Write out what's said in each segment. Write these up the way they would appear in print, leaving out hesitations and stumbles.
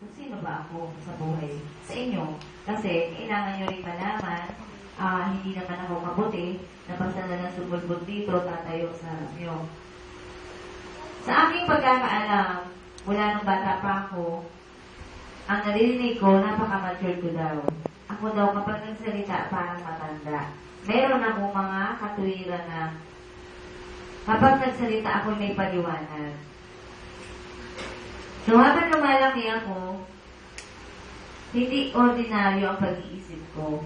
kung sino ba ako sa buhay sa inyo. Kasi kailangan nyo rin malaman, hindi naman ako mabuti, na basta na lang sumulbot dito, tatayo sa harap nyo. Sa aking pagkakaalam, mula nung bata pa ako, ang naririnig ko, napaka-mature ko daw. Ako daw kapag nagsalita, parang matanda. Meron akong mga katuwiran na kapag nagsalita ako may paliwanag. So, habang lumalaki ako, hindi ordinaryo ang pag-iisip ko.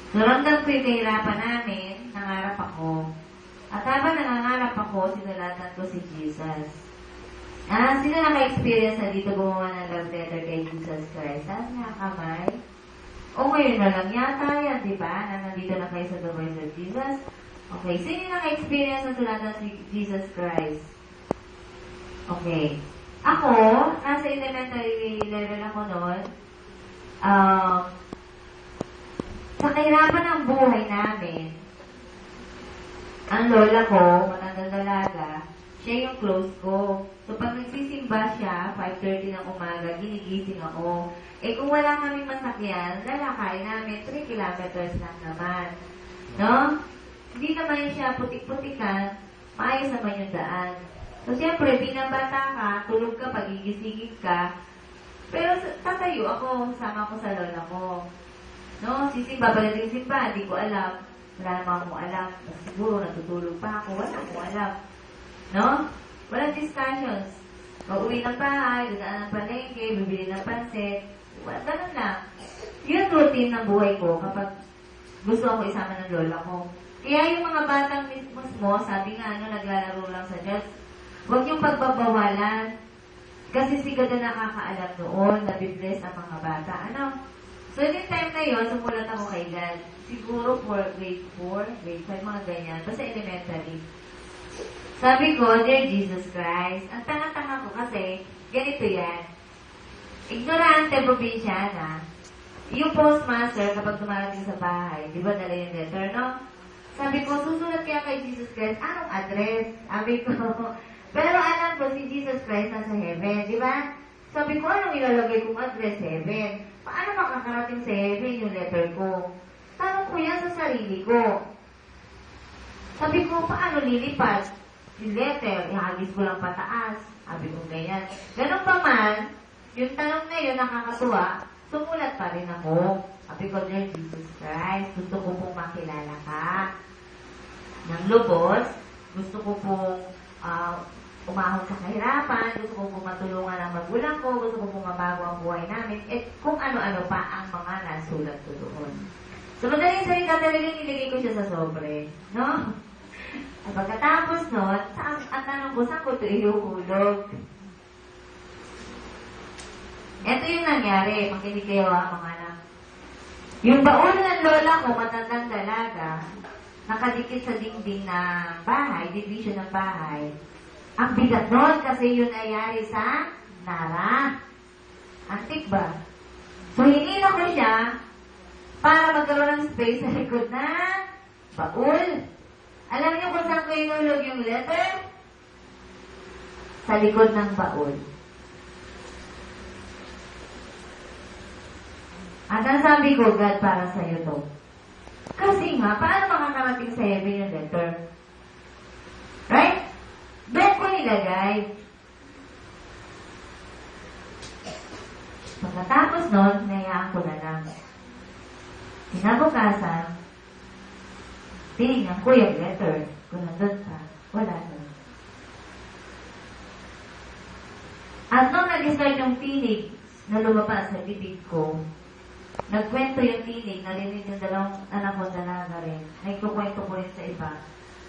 So, ramdam ko yung kahirapan namin, nangarap ako. At habang nangangarap ako, sinulatan ko si Jesus. Sino naka-experience na dito gumawa ng love letter kay Jesus Christ? Nakakamay? O ngayon na lang yata yan, di ba? Na nandito na kayo sa The Voice of Jesus. Okay, sino naka-experience na sulatan si Jesus Christ? Okay. Ako, nasa elementary level ako noon, sa kahirapan ng buhay namin, ang lola ko, matandang dalaga, siya yung close ko. So, pag nagsisimba siya, 5:30 ng umaga, ginigising ako. Eh, kung wala kaming masakyan, lalakayin namin, 3 kilometers lang naman. No? Hindi naman siya putik-putikan, maayos naman yung daan. So, siyempre, binabata ka, tulog ka, pagigisingin ka, pero tatayo ako, sama ko sa lola ko. No? Sisimba, pagdating simba, hindi ko alam. Wala naman akong alam. Siguro, natutulog pa ako, wala akong alam. No? Walang discussions. Pauwi ng bahay, dadaan ng palengke, bibili ng pansit. Ganun lang. Yun routine ng buhay ko kapag gusto ako isama ng lola ko. Kaya yung mga batang mismo, sabi nga, naglalaro lang sa Diyos, huwag yung pagbabawalan. Kasi si God na nakakaalam noon, nabibless ang mga bata. So, yung time na yun, sumulat ako kay God. Siguro for grade 4, grade 5, mga ganyan. Basta elementary. Sabi ko, Dear Jesus Christ, ang tanga-tanga ko kasi, ganito yan. Ignorante probinsyana. Yung postmaster, kapag dumarating sa bahay, di ba dala yung letter, no? Sabi ko, susulat kaya kay Jesus Christ, anong address? Sabi ko, pero alam ko, si Jesus Christ nasa heaven, di ba? Sabi ko, anong ilalagay kong address? Heaven. Paano makakarating sa heaven yung letter ko? Tanong ko yan sa sarili ko. Sabi ko, paano lilipat? Yung letter, ihagis ko lang pataas. Sabi ko, ganyan. Ganun pa man, yung tanong na yun, nakakatuwa, sumulat pa rin ako. Sabi ko, Dear Jesus Christ, gusto ko pong makilala ka. Ng lubos, gusto ko pong umahon sa kahirapan, gusto ko pong matulungan ang magulang ko, gusto ko pong mabago ang buhay namin, at kung ano-ano pa ang mga nasulat ko doon. So, madaling salita talaga nilagay ko siya sa sobre. No? At pagkatapos nun, ang tanong ko, saan ko ito ihuhulog? Ito yung nangyari. Makinig kayo mga anak. Yung baon ng lola ko, matandang dalaga, nakadikit sa dingding ng bahay, division ng bahay. Ang bigat nun kasi yun ay yari sa Nara. Antik ba? So, hinila ko siya para magkaroon ng space sa likod na baul. Alam niyo kung saan ko inulog yung letter? Sa likod ng baul. At ang sabi ko, God, para sa'yo to. Kasi nga, paano makakarating sa heaven yung letter? Right? Doon ko nilagay. Pagkatapos nun, hinayaan ko na lang. Kinabukasan, tinignan ko yung letter. Kung nandun pa, wala na. At nung nag-start yung tinig na lumabas sa bibig ko, nagkwento yung tinig, narinig yung dalawang anak ko dalaga rin. Nagkukwento ko rin sa iba.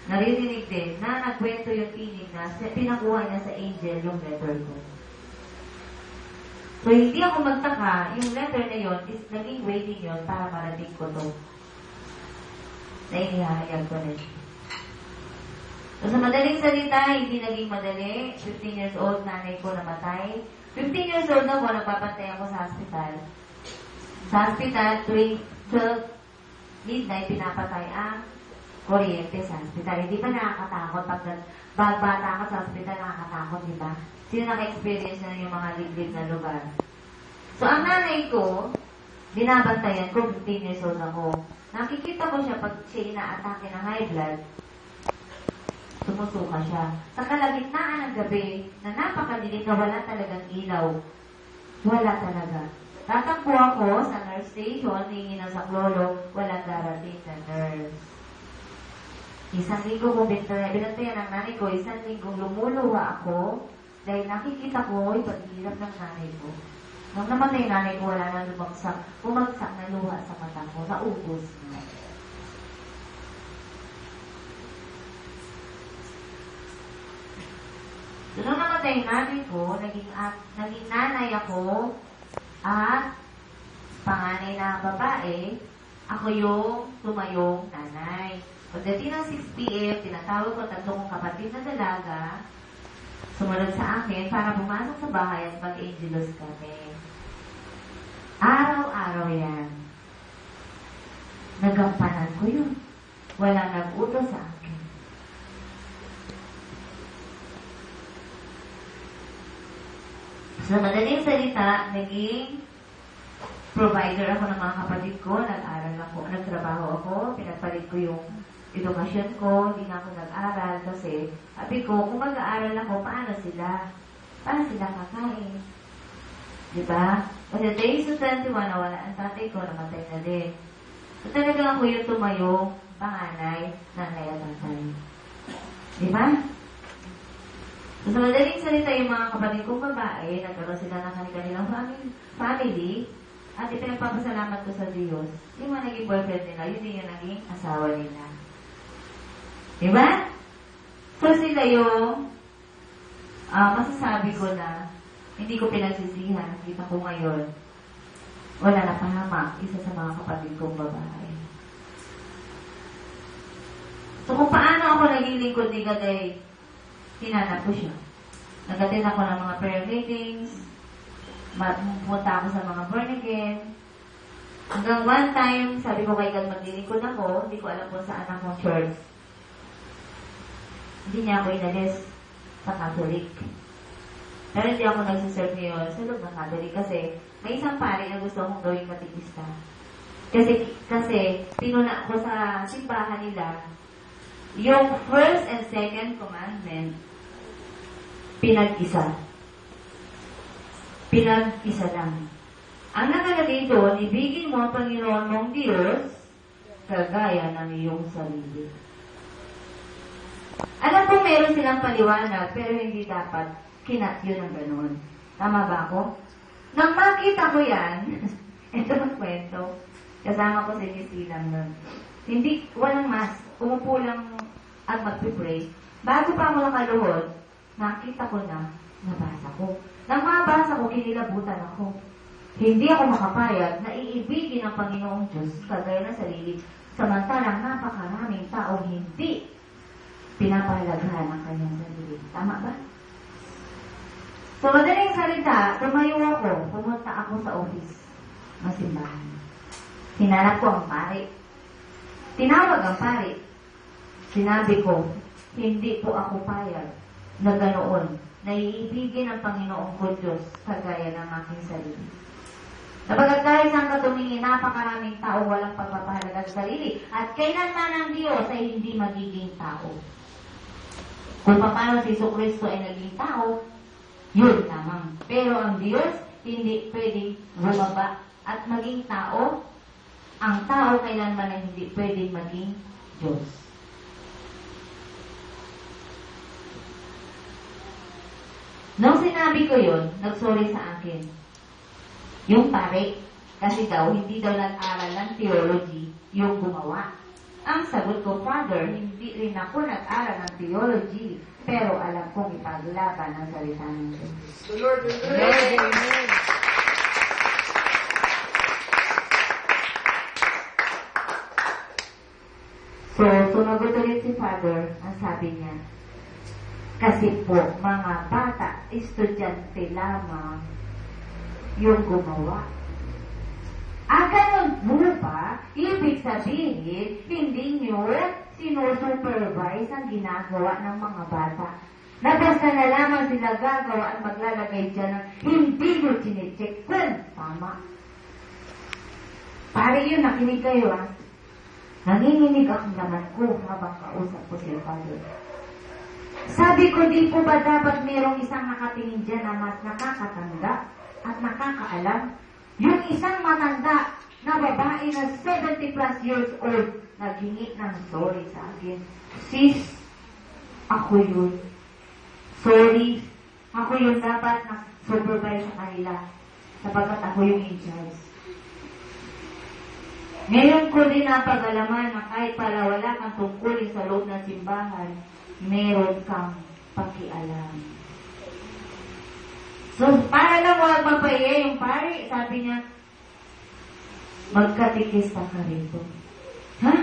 Naririnig din na nagkwento yung tinig na pinakuha niya sa angel yung letter ko. So, hindi ako magtaka, yung letter na yon is naging waiting yon para marating ko to. Na inihahayag ko na siya. So, sa madaling salita, hindi naging madali. 15 years old, nanay ko namatay. 15 years old na ako, nagpapantay ako sa hospital. Sa hospital, tuwing 12 midnight, pinapatay ang kuryente sa hospital. Hindi ba nakakatakot pag bata ka sa hospital, nakakatakot, di ba? Sino naka-experience na yung mga liblib na lugar? So, ang nanay ko, binabantayan ko, 15 years old ako. Nakikita ko siya pag siya ina-atake ng high blood, sumusuka siya. Sa kalagitnaan ng gabi, na napakadilim na wala talagang ilaw. Wala talaga. Tatakbo ako sa nurse station, hingi ng saklolo, walang darating na nurse. Isang linggo ko binantayan ng nanay ko, isang linggo lumuluwa ako dahil nakikita ko yung paghihirap ng nanay ko. Nung namatay yung nanay ko, wala na bumagsak na luha sa mata ko, naubos na. So, nung namatay yung nanay ko, naging nanay ako at panganay na babae, ako yung tumayong nanay. Pagdating ng 6 p.m., tinatawag ko 3 kong kapatid na dalaga, sumunod sa akin para pumasok sa bahay at mag-angelos kami. Araw-araw yan. Nagampanan ko yun. Walang nag-utos sa akin. Sa madaling salita, naging provider ako ng mga kapatid ko, nag-aral ako, nagtrabaho ako, pinagpalit ko yung edukasyon ko, hindi na ako nag-aral kasi sabi ko, kung mag-aaral ako, paano sila? Paano sila kakain? Diba? Kasi days of 21, nawala ang tatay ko, namatay na din. So talagang ako yung tumayo, panganay, nanay at tatay. Diba? So sa madaling salita, yung mga kapatid kong babae, nagkaroon sila ng kanilang family, at ipinagpapasalamat ko sa Diyos, yung mga naging boyfriend nila, yun din yung naging asawa nila. Diba? So sila yung masasabi ko na hindi ko pinagsisihan. Kita ko ngayon, wala na pahamak isa sa mga kapatid kong babae. So kung paano ako naging lingkod ni God ay hinanap ko siya. Nag-attend ako ng mga prayer meetings, pumunta ako sa mga born again. Hanggang one time, sabi ko kay God, maglilingkod ako, hindi ko alam kung saan akong church. Hindi niya ako inalis sa Catholic. Pero hindi ako nagsiserve ngayon sa loob ng Catholic kasi may isang pare na gusto akong gawing katikista. Kasi pinuna ko sa simbahan nila yung first and second commandment pinag-isa. Pinag-isa lang. Ang nakalagay doon, ibigin mo ang Panginoon mong Diyos kagaya ng iyong sarili. Alam ko meron silang paliwanag, pero hindi dapat kinat yun ng ganun. Tama ba ako? Nang makita ko yan, ito ang kwento, kasama ko si Miss Ilang nun. Hindi, walang mask, umupo lang at magpipray. Bago pa ako nakaluhod, nakita ko na, nabasa ko. Nang mabasa ko, kinilabutan ako. Hindi ako makapayag na iibigin ng Panginoong Diyos kagaya ng sarili, samantalang napakaraming taong hindi pinapahalagahan ang kanyang sarili. Tama ba? So, madaling salita, tumayo ako, pumunta ako sa office ng simbahan. Hinanap ko ang pare. Tinawag ang pare. Sinabi ko, hindi po ako payag na ganoon, na iibigin ang Panginoong ko Diyos kagaya ng aking sarili. Sabagat dahil sa katumingin, napakaraming tao walang pagpapahalaga sa sarili at kailanman ang Diyos ay hindi magiging tao. Kung paano si Jesucristo ay naging tao, yun lamang. Pero ang Diyos, hindi pwedeng bumaba at maging tao. Ang tao kailanman ay hindi pwedeng maging Diyos. Nung sinabi ko yun, nagsorry sa akin. Yung pare, kasi daw, hindi daw nag-aral ng theology yung gumawa. Ang sagot ko, Father, hindi rin ako nag-aral ng theology, pero alam kong ipaglaban ang salita ng Diyos. Amen. So, sumagot ulit si Father, ang sabi niya, kasi po, mga bata, estudyante lamang yung gumawa. Ganun mo ba? Ibig sabihin, hindi nyo sinusupervise ang ginagawa ng mga bata. Na basta na lamang sila gagawa at maglalagay dyan ng hindi nyo chinecheck kung tama. Pare yun, nakinig kayo ah. Nanginginig ang laman ko habang kausap ko si Father. Sabi ko, di po ba dapat mayroong isang nakatingin dyan na mas nakakatanda at nakakaalam? Yung isang matanda na babae na 70 plus years old naghingi ng sorry sa akin. Sis, ako yun. Sorry, ako yung dapat na supervise sa kanila sapagkat ako yung in charge. Ngayon ko din napag-alaman na kahit pala wala kang tungkulin sa loob ng simbahan, meron kang pakialam. So, para lang huwag magpahiya yung pare, sabi niya, magkatikista ka rito. Ha?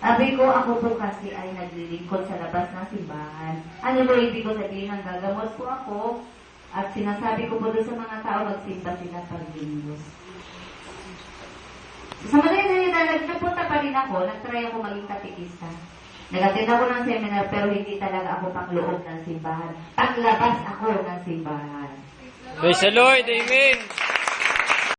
Sabi ko, ako po kasi ay naglilingkod sa labas ng simbahan. Ano ba ibig ko sabihin? Ang gagamot po ako at sinasabi ko po doon sa mga tao, magsimba sila paglingkod. Sa madali na nagpunta pa rin ako, nagtry ako maging katikista. Nag-attend ako ng seminar pero hindi talaga ako pakloob ng simbahan. Paglabas ako ng simbahan. Praise the Lord. Amen.